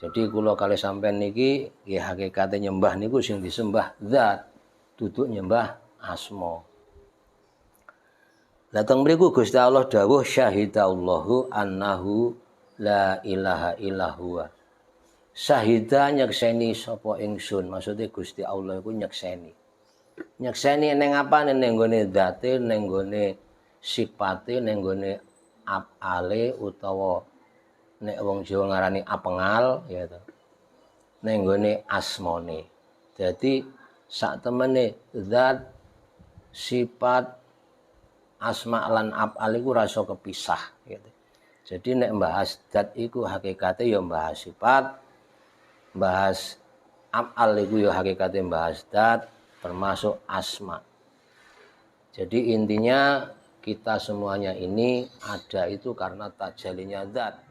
Jadi kula kali sampean niki nggih hakikate nyembah niku sing disembah zat, duduk nyembah asma. Lah teng mriku Gusti Allah dawuh syahidallahu annahu la ilaha illa huwa. Syahida nyekseni sapa ingsun, maksude Gusti Allah iku nyekseni. Nyekseni ning apane, ning gone zate, ning gone sifate, ning gone afale utawa nek wong Jawa ngarani apengal ya to. Ning gone asmane. Dadi sak temene zat, sifat, asma lan afal iku ora iso kepisah gitu. Jadi nek mbahas zat iku hakikate ya mbahas sifat, mbahas afal iku ya hakikate mbahas zat termasuk asma. Jadi intinya kita semuanya ini ada itu karena tajalinya zat.